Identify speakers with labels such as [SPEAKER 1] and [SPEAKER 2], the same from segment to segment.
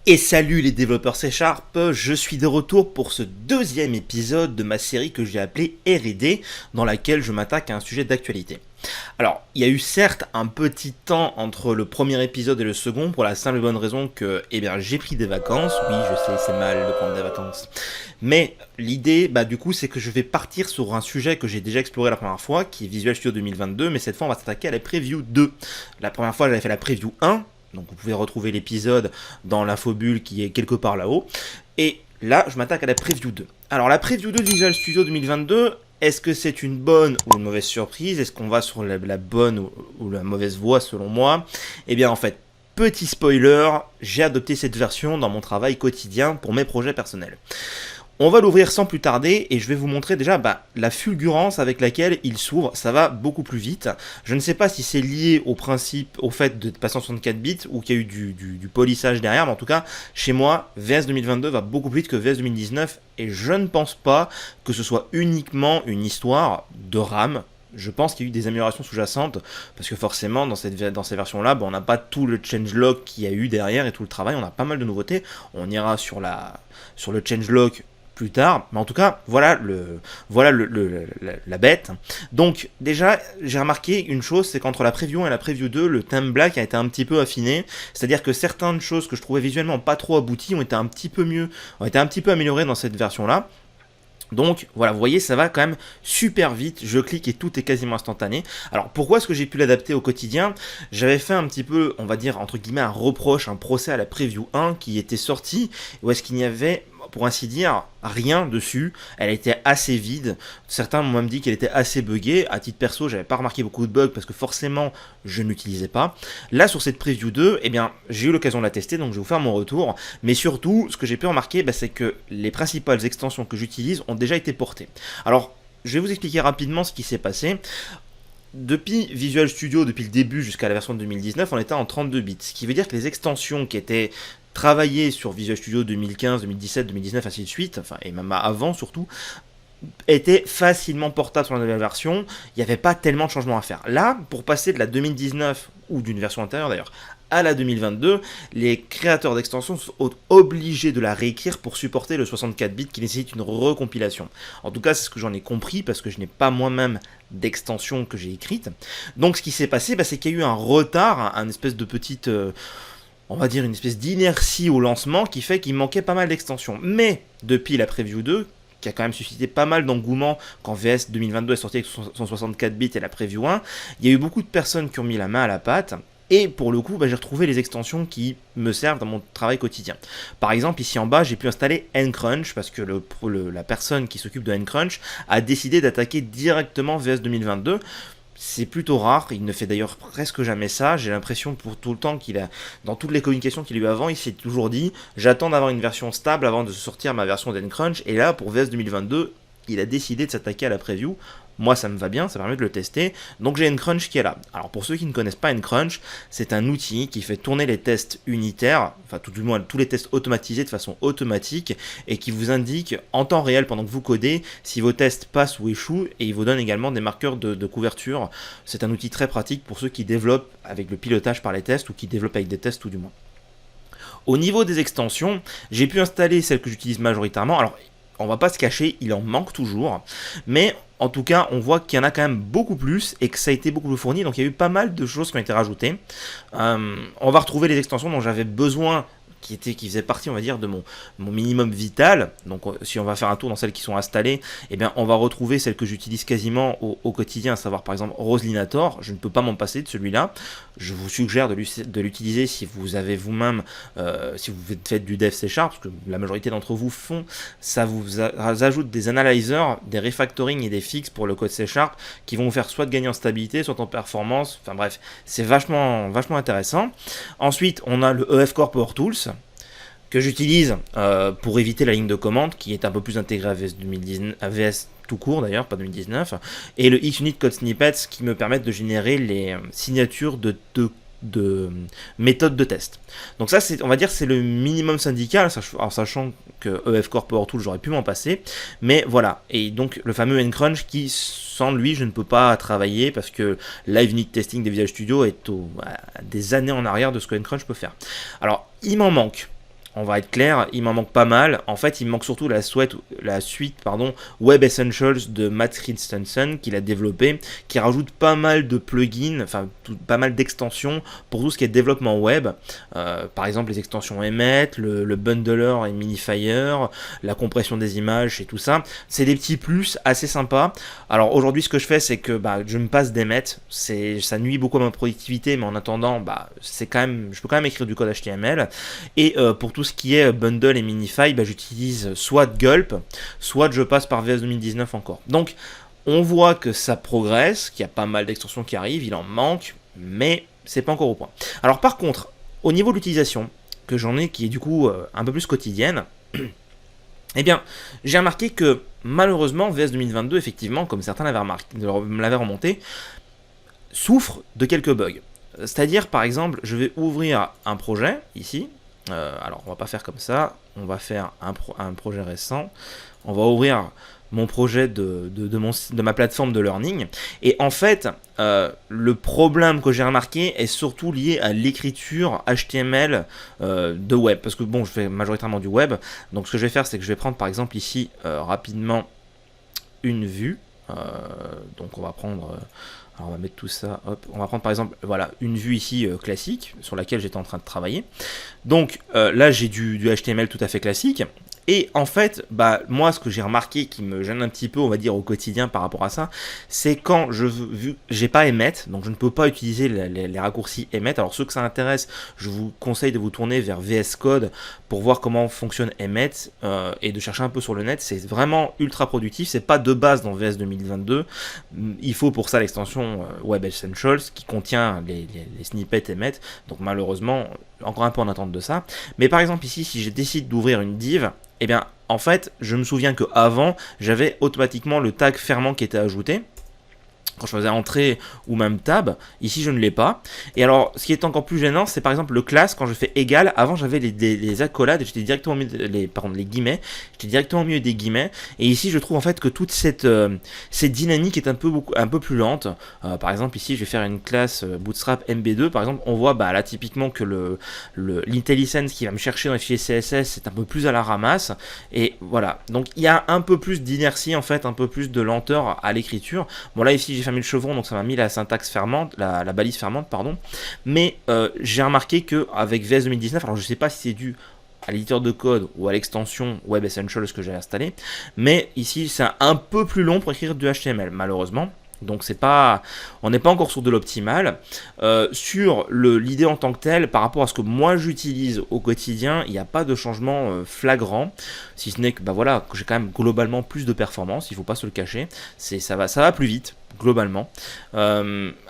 [SPEAKER 1] Et salut les développeurs C#, je suis de retour pour ce deuxième épisode de ma série que j'ai appelée R&D, dans laquelle je m'attaque à un sujet d'actualité. Alors, il y a eu certes un petit temps entre le premier épisode et le second, pour la simple et bonne raison que, j'ai pris des vacances, oui je sais c'est mal de prendre des vacances, mais l'idée, du coup, c'est que je vais partir sur un sujet que j'ai déjà exploré la première fois, qui est Visual Studio 2022, mais cette fois on va s'attaquer à la preview 2. La première fois j'avais fait la preview 1, donc vous pouvez retrouver l'épisode dans l'infobulle qui est quelque part là-haut. Et là, je m'attaque à la preview 2. Alors la preview 2 de Visual Studio 2022, est-ce que c'est une bonne ou une mauvaise surprise? Est-ce qu'on va sur la bonne ou la mauvaise voie selon moi? Eh bien en fait, petit spoiler, j'ai adopté cette version dans mon travail quotidien pour mes projets personnels. On va l'ouvrir sans plus tarder et je vais vous montrer déjà la fulgurance avec laquelle il s'ouvre, ça va beaucoup plus vite. Je ne sais pas si c'est lié au principe, au fait de passer en 64 bits ou qu'il y a eu du polissage derrière, mais en tout cas, chez moi, VS 2022 va beaucoup plus vite que VS 2019 et je ne pense pas que ce soit uniquement une histoire de RAM. Je pense qu'il y a eu des améliorations sous-jacentes, parce que forcément, dans ces versions-là, on n'a pas tout le changelog qu'il y a eu derrière et tout le travail, on a pas mal de nouveautés. On ira sur le changelog plus tard, mais en tout cas, voilà la bête. Donc déjà, j'ai remarqué une chose, c'est qu'entre la preview 1 et la preview 2, le thème black a été un petit peu affiné, c'est-à-dire que certaines choses que je trouvais visuellement pas trop abouties ont été un petit peu mieux, ont été un petit peu améliorées dans cette version-là. Donc voilà, vous voyez, ça va quand même super vite, je clique et tout est quasiment instantané. Alors pourquoi est-ce que j'ai pu l'adapter au quotidien? J'avais fait un petit peu, on va dire, entre guillemets, un reproche, un procès à la preview 1 qui était sortie, où est-ce qu'il n'y avait, pour ainsi dire, rien dessus. Elle était assez vide. Certains m'ont même dit qu'elle était assez buggée. À titre perso, j'avais pas remarqué beaucoup de bugs parce que forcément, je ne l'utilisais pas. Là, sur cette preview 2, j'ai eu l'occasion de la tester, donc je vais vous faire mon retour. Mais surtout, ce que j'ai pu remarquer, c'est que les principales extensions que j'utilise ont déjà été portées. Alors, je vais vous expliquer rapidement ce qui s'est passé. Depuis Visual Studio, depuis le début jusqu'à la version de 2019, on était en 32 bits. Ce qui veut dire que les extensions qui étaient travaillées sur Visual Studio 2015, 2017, 2019, ainsi de suite, et même avant surtout, étaient facilement portables sur la nouvelle version. Il n'y avait pas tellement de changements à faire. Là, pour passer de la 2019, ou d'une version antérieure d'ailleurs, à la 2022, les créateurs d'extensions sont obligés de la réécrire pour supporter le 64 bits qui nécessite une recompilation. En tout cas, c'est ce que j'en ai compris parce que je n'ai pas moi-même d'extension que j'ai écrite. Donc ce qui s'est passé, c'est qu'il y a eu un retard, un espèce de petite... on va dire une espèce d'inertie au lancement qui fait qu'il manquait pas mal d'extensions. Mais depuis la preview 2, qui a quand même suscité pas mal d'engouement quand VS 2022 est sorti avec son 64 bits et la preview 1, il y a eu beaucoup de personnes qui ont mis la main à la pâte. Et pour le coup, j'ai retrouvé les extensions qui me servent dans mon travail quotidien. Par exemple, ici en bas, j'ai pu installer Ncrunch parce que la personne qui s'occupe de Ncrunch a décidé d'attaquer directement VS 2022. C'est plutôt rare, il ne fait d'ailleurs presque jamais ça. J'ai l'impression pour tout le temps dans toutes les communications qu'il a eu avant, il s'est toujours dit j'attends d'avoir une version stable avant de sortir ma version d'Ncrunch. Et là, pour VS 2022, il a décidé de s'attaquer à la preview. Moi, ça me va bien, ça permet de le tester. Donc j'ai Ncrunch qui est là. Alors pour ceux qui ne connaissent pas Ncrunch, c'est un outil qui fait tourner les tests unitaires, enfin tout du moins tous les tests automatisés de façon automatique, et qui vous indique en temps réel pendant que vous codez si vos tests passent ou échouent, et il vous donne également des marqueurs de couverture. C'est un outil très pratique pour ceux qui développent avec le pilotage par les tests ou qui développent avec des tests tout du moins. Au niveau des extensions, j'ai pu installer celles que j'utilise majoritairement. Alors on va pas se cacher, il en manque toujours, mais en tout cas, on voit qu'il y en a quand même beaucoup plus et que ça a été beaucoup plus fourni, donc il y a eu pas mal de choses qui ont été rajoutées. On va retrouver les extensions dont j'avais besoin, qui faisaient partie, on va dire, de mon minimum vital. Donc si on va faire un tour dans celles qui sont installées, on va retrouver celles que j'utilise quasiment au quotidien, à savoir par exemple Roslinator. Je ne peux pas m'en passer de celui-là. Je vous suggère de l'utiliser si vous avez vous-même, si vous faites du dev C#, parce que la majorité d'entre vous font. Ça vous ajoute des analyzers, des refactoring et des fixes pour le code C# qui vont vous faire soit de gagner en stabilité, soit en performance. Enfin bref, c'est vachement intéressant. Ensuite, on a le EF Core Power Tools, que j'utilise pour éviter la ligne de commande qui est un peu plus intégrée à VS 2019, à VS tout court d'ailleurs, pas 2019, et le XUnit Code Snippets qui me permettent de générer les signatures de méthodes de test. Donc ça, on va dire, c'est le minimum syndical, en sachant que EF Core Power Tool, j'aurais pu m'en passer, mais voilà. Et donc le fameux Ncrunch qui, sans lui, je ne peux pas travailler parce que Live Unit Testing des Visual Studio est à des années en arrière de ce que Ncrunch peut faire. Alors, il m'en manque. on va être clair, il m'en manque pas mal. En fait, il me manque surtout la suite Web Essentials de Matt Christensen qu'il a développé, qui rajoute pas mal de plugins, enfin pas mal d'extensions pour tout ce qui est développement web. Par exemple, les extensions Emmet, le bundler et Minifier, la compression des images et tout ça. C'est des petits plus assez sympas. Alors aujourd'hui, ce que je fais, c'est que je me passe d'Emmet. Ça nuit beaucoup à ma productivité, mais en attendant, je peux quand même écrire du code HTML. Et pour tout ce qui est bundle et minify, j'utilise soit Gulp, soit je passe par VS 2019 encore. Donc on voit que ça progresse, qu'il y a pas mal d'extensions qui arrivent, il en manque, mais c'est pas encore au point. Alors par contre, au niveau de l'utilisation que j'en ai, qui est du coup un peu plus quotidienne, eh bien, j'ai remarqué que malheureusement, VS 2022, effectivement, comme certains me l'avaient remonté, souffre de quelques bugs. C'est-à-dire, par exemple, je vais ouvrir un projet, ici. Alors, on va pas faire comme ça. On va faire un projet récent. On va ouvrir mon projet de ma plateforme de learning. Et en fait, le problème que j'ai remarqué est surtout lié à l'écriture HTML de web. Parce que bon, je fais majoritairement du web. Donc, ce que je vais faire, c'est que je vais prendre, par exemple, ici, rapidement, une vue. Donc, on va prendre... alors on va mettre tout ça, hop. On va prendre par exemple une vue ici classique sur laquelle j'étais en train de travailler. Donc là j'ai du HTML tout à fait classique. Et en fait, moi ce que j'ai remarqué qui me gêne un petit peu, on va dire au quotidien par rapport à ça, c'est quand j'ai pas Emmet, donc je ne peux pas utiliser les raccourcis Emmet. Alors ceux que ça intéresse, je vous conseille de vous tourner vers VS Code pour voir comment fonctionne Emmet et de chercher un peu sur le net. C'est vraiment ultra productif, c'est pas de base dans VS 2022. Il faut pour ça l'extension Web Essentials qui contient les snippets Emmet. Donc malheureusement, encore un peu en attente de ça. Mais par exemple ici, si je décide d'ouvrir une div, eh bien, en fait, je me souviens qu'avant, j'avais automatiquement le tag fermant qui était ajouté. Quand je faisais entrée ou même tab, ici je ne l'ai pas. Et alors, ce qui est encore plus gênant, c'est par exemple le class, quand je fais égal, avant j'avais les accolades, j'étais directement au milieu les guillemets, j'étais directement au milieu des guillemets, et ici je trouve en fait que toute cette dynamique est un peu plus lente. Par exemple ici je vais faire une classe Bootstrap MB2, par exemple, on voit là typiquement que l'IntelliSense qui va me chercher dans les fichiers CSS, c'est un peu plus à la ramasse, et voilà. Donc il y a un peu plus d'inertie en fait, un peu plus de lenteur à l'écriture. Bon là ici j'ai fermé le chevron, donc ça m'a mis la syntaxe fermante, la balise fermante, pardon. Mais j'ai remarqué que avec VS 2019, alors je sais pas si c'est dû à l'éditeur de code ou à l'extension Web Essentials que j'ai installé, mais ici c'est un peu plus long pour écrire du HTML, malheureusement. Donc on n'est pas encore sur de l'optimal. Sur l'idée en tant que telle, par rapport à ce que moi j'utilise au quotidien, il n'y a pas de changement flagrant, si ce n'est que que j'ai quand même globalement plus de performance, il ne faut pas se le cacher. Ça va plus vite globalement.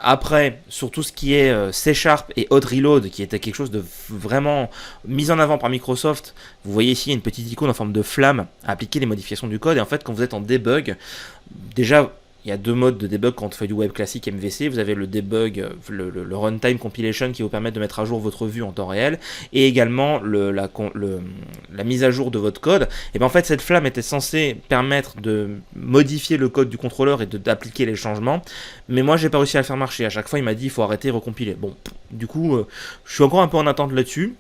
[SPEAKER 1] Après, sur tout ce qui est C# et Hot Reload, qui était quelque chose de vraiment mis en avant par Microsoft, vous voyez ici une petite icône en forme de flamme à appliquer les modifications du code. Et en fait, quand vous êtes en debug, déjà il y a deux modes de debug quand on fait du web classique MVC. Vous avez le debug, le runtime compilation qui vous permet de mettre à jour votre vue en temps réel, et également la mise à jour de votre code. Et bien en fait, cette flamme était censée permettre de modifier le code du contrôleur et d'appliquer les changements. Mais moi, j'ai pas réussi à le faire marcher. À chaque fois, il m'a dit il faut arrêter et recompiler. Bon, du coup, je suis encore un peu en attente là-dessus.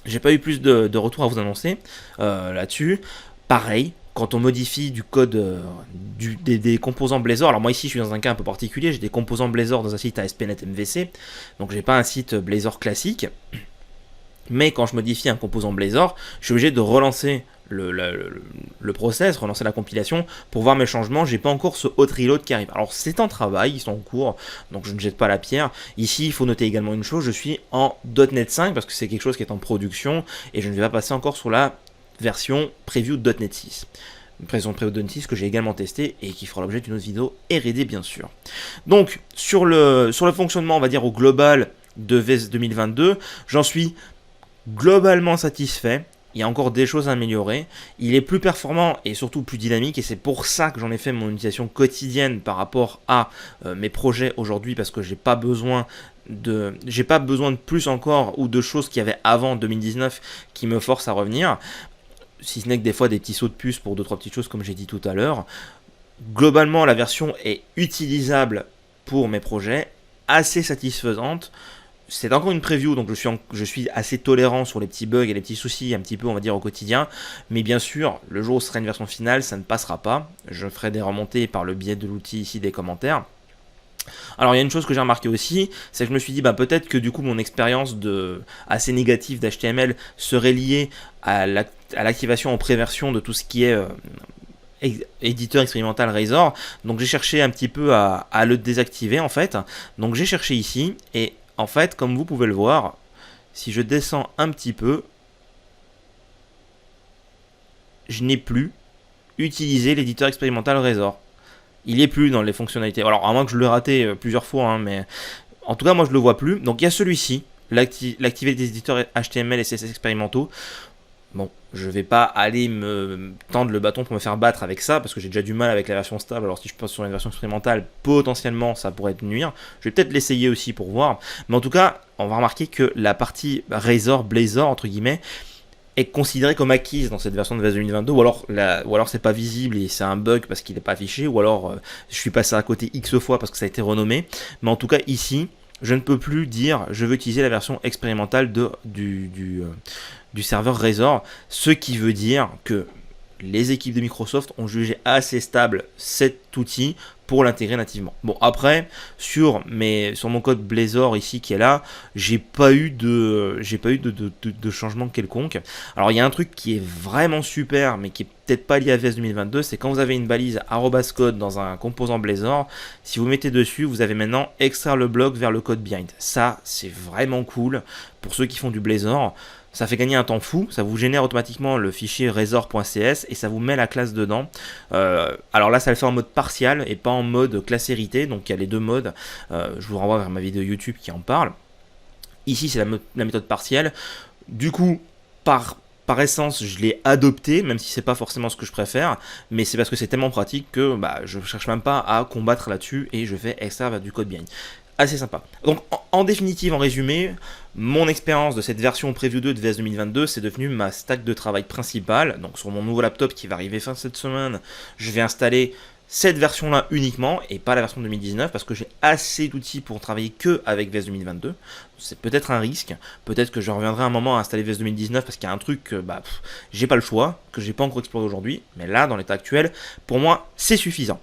[SPEAKER 1] J'ai pas eu plus de retours à vous annoncer là-dessus. Pareil. Quand on modifie du code des composants Blazor, alors moi ici je suis dans un cas un peu particulier, j'ai des composants Blazor dans un site ASP.NET MVC, donc j'ai pas un site Blazor classique, mais quand je modifie un composant Blazor, je suis obligé de relancer le process, relancer la compilation pour voir mes changements. J'ai pas encore ce hot reload qui arrive. Alors c'est en travail, ils sont en cours, donc je ne jette pas la pierre. Ici il faut noter également une chose, je suis en .NET 5 parce que c'est quelque chose qui est en production et je ne vais pas passer encore sur la version preview de .NET 6. Une version preview de .NET 6 que j'ai également testé et qui fera l'objet d'une autre vidéo R&D bien sûr. Donc sur le fonctionnement, on va dire au global de VS 2022, j'en suis globalement satisfait. Il y a encore des choses à améliorer. Il est plus performant et surtout plus dynamique, et c'est pour ça que j'en ai fait mon utilisation quotidienne par rapport à mes projets aujourd'hui, parce que j'ai pas besoin de plus encore ou de choses qu'il y avait avant 2019 qui me forcent à revenir. Si ce n'est que des fois des petits sauts de puce pour 2-3 petites choses comme j'ai dit tout à l'heure. Globalement, la version est utilisable pour mes projets, assez satisfaisante. c'est encore une preview, donc je suis assez tolérant sur les petits bugs et les petits soucis un petit peu, on va dire, au quotidien. Mais bien sûr, le jour où ce sera une version finale, ça ne passera pas. Je ferai des remontées par le biais de l'outil ici des commentaires. Alors il y a une chose que j'ai remarqué aussi, c'est que je me suis dit peut-être que du coup mon expérience assez négative d'HTML serait liée à l'activation en préversion de tout ce qui est éditeur expérimental Razor. Donc j'ai cherché un petit peu à le désactiver en fait. Donc j'ai cherché ici et en fait comme vous pouvez le voir, si je descends un petit peu, je n'ai plus utilisé l'éditeur expérimental Razor. Il est plus dans les fonctionnalités. Alors à moins que je l'ai raté plusieurs fois, hein, mais en tout cas moi je le vois plus. Donc il y a celui-ci, l'activer des éditeurs HTML et CSS expérimentaux. Bon, je vais pas aller me tendre le bâton pour me faire battre avec ça, parce que j'ai déjà du mal avec la version stable, alors si je passe sur une version expérimentale, potentiellement ça pourrait nuire. Je vais peut-être l'essayer aussi pour voir. Mais en tout cas, on va remarquer que la partie Razor, Blazor, entre guillemets, est considérée comme acquise dans cette version de VS 2022, ou alors c'est pas visible et c'est un bug parce qu'il n'est pas affiché, ou alors je suis passé à côté X fois parce que ça a été renommé. Mais en tout cas, ici, je ne peux plus dire je veux utiliser la version expérimentale du serveur Razor, ce qui veut dire que les équipes de Microsoft ont jugé assez stable cet outil pour l'intégrer nativement. Bon, après, sur mon code Blazor ici qui est là, j'ai pas eu de changement quelconque. Alors il y a un truc qui est vraiment super, mais qui est peut-être pas lié à VS 2022, c'est quand vous avez une balise @code dans un composant Blazor, si vous mettez dessus, vous avez maintenant extraire le bloc vers le code behind. Ça, c'est vraiment cool pour ceux qui font du Blazor. Ça fait gagner un temps fou, ça vous génère automatiquement le fichier razor.cs et ça vous met la classe dedans. Alors là, ça le fait en mode partial et pas en mode classe héritée, donc il y a les deux modes. Je vous renvoie vers ma vidéo YouTube qui en parle. Ici, c'est la méthode partielle. Du coup, par essence, je l'ai adopté, même si c'est pas forcément ce que je préfère, mais c'est parce que c'est tellement pratique que je cherche même pas à combattre là-dessus et je fais extraire vers du code behind. Assez sympa. Donc en définitive, en résumé, mon expérience de cette version Preview 2 de VS 2022, c'est devenu ma stack de travail principale. Donc sur mon nouveau laptop qui va arriver fin de cette semaine, je vais installer cette version-là uniquement et pas la version 2019 parce que j'ai assez d'outils pour travailler que avec VS 2022. C'est peut-être un risque, peut-être que je reviendrai un moment à installer VS 2019 parce qu'il y a un truc que j'ai pas le choix, que j'ai pas encore exploré aujourd'hui, mais là dans l'état actuel, pour moi c'est suffisant.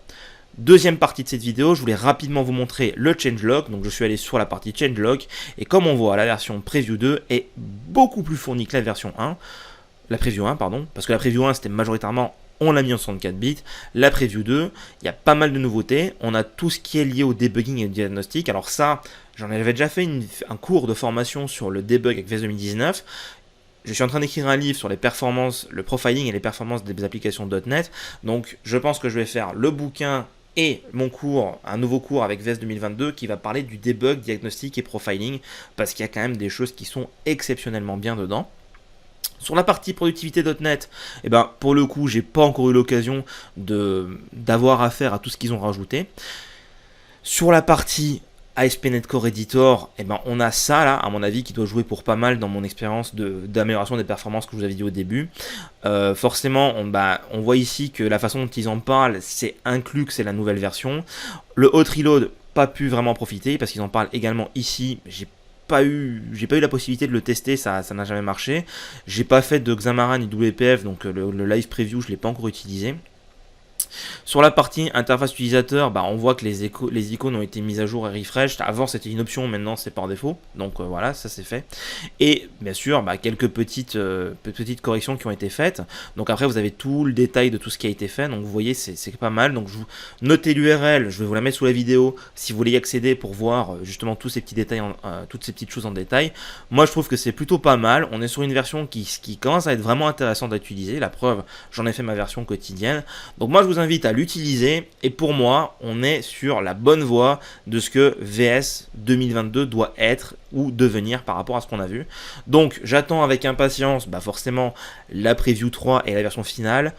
[SPEAKER 1] Deuxième partie de cette vidéo, je voulais rapidement vous montrer le changelog. Donc je suis allé sur la partie changelog et comme on voit, la version Preview 2 est beaucoup plus fournie que la version 1. La Preview 1, pardon, parce que la Preview 1 c'était majoritairement on l'a mis en 64 bits. La Preview 2, il y a pas mal de nouveautés. On a tout ce qui est lié au debugging et au diagnostic. Alors ça, j'en avais déjà fait un cours de formation sur le debug avec VS 2019. Je suis en train d'écrire un livre sur les performances, le profiling et les performances des applications .NET. Donc je pense que je vais faire le bouquin et mon cours, un nouveau cours avec VS 2022 qui va parler du debug, diagnostic et profiling parce qu'il y a quand même des choses qui sont exceptionnellement bien dedans. Sur la partie productivité.net, pour le coup, j'ai pas encore eu l'occasion d'avoir affaire à tout ce qu'ils ont rajouté. Sur la partie ASP.NET Core Editor, on a ça là, à mon avis, qui doit jouer pour pas mal dans mon expérience d'amélioration des performances que je vous avais dit au début. Forcément, on voit ici que la façon dont ils en parlent, c'est inclus que c'est la nouvelle version. Le hot reload, pas pu vraiment profiter parce qu'ils en parlent également ici. J'ai pas eu la possibilité de le tester, ça n'a jamais marché. J'ai pas fait de Xamarin ni WPF, donc le live preview, je l'ai pas encore utilisé. Sur la partie interface utilisateur, on voit que les icônes ont été mises à jour et refresh. Avant c'était une option, maintenant c'est par défaut. Donc voilà, ça c'est fait. Et bien sûr, quelques petites corrections qui ont été faites. Donc après vous avez tout le détail de tout ce qui a été fait. Donc vous voyez, c'est pas mal. Donc notez l'URL, je vais vous la mettre sous la vidéo si vous voulez y accéder pour voir justement tous ces petits détails, toutes ces petites choses en détail. Moi je trouve que c'est plutôt pas mal. On est sur une version qui commence à être vraiment intéressante à utiliser. La preuve, j'en ai fait ma version quotidienne. Donc moi je vous invite à l'utiliser et pour moi on est sur la bonne voie de ce que VS 2022 doit être ou devenir par rapport à ce qu'on a vu. Donc j'attends avec impatience forcément la preview 3 et la version finale.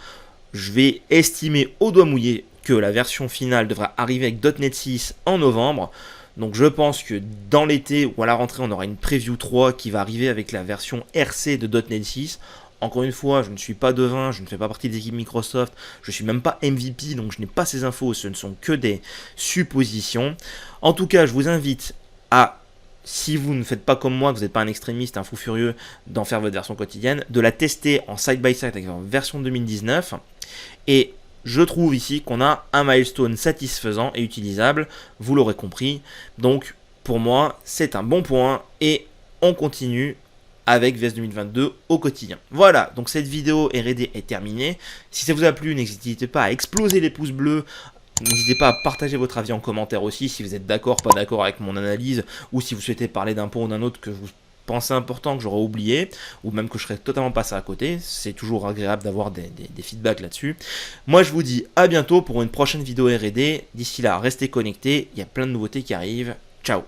[SPEAKER 1] Je vais estimer au doigt mouillé que la version finale devra arriver avec .NET 6 en novembre. Donc je pense que dans l'été ou à la rentrée on aura une preview 3 qui va arriver avec la version RC de .NET 6. Encore une fois, je ne suis pas devin, je ne fais pas partie des équipes Microsoft, je ne suis même pas MVP, donc je n'ai pas ces infos, ce ne sont que des suppositions. En tout cas, je vous invite à si vous ne faites pas comme moi, que vous n'êtes pas un extrémiste, un fou furieux, d'en faire votre version quotidienne, de la tester en side-by-side avec votre version 2019. Et je trouve ici qu'on a un milestone satisfaisant et utilisable, vous l'aurez compris. Donc pour moi, c'est un bon point et on continue avec VS 2022 au quotidien. Voilà, donc cette vidéo R&D est terminée. Si ça vous a plu, n'hésitez pas à exploser les pouces bleus. N'hésitez pas à partager votre avis en commentaire aussi, si vous êtes d'accord, pas d'accord avec mon analyse, ou si vous souhaitez parler d'un point ou d'un autre que vous pensez important, que j'aurais oublié, ou même que je serais totalement passé à côté. C'est toujours agréable d'avoir des feedbacks là-dessus. Moi, je vous dis à bientôt pour une prochaine vidéo R&D. D'ici là, restez connectés, il y a plein de nouveautés qui arrivent. Ciao!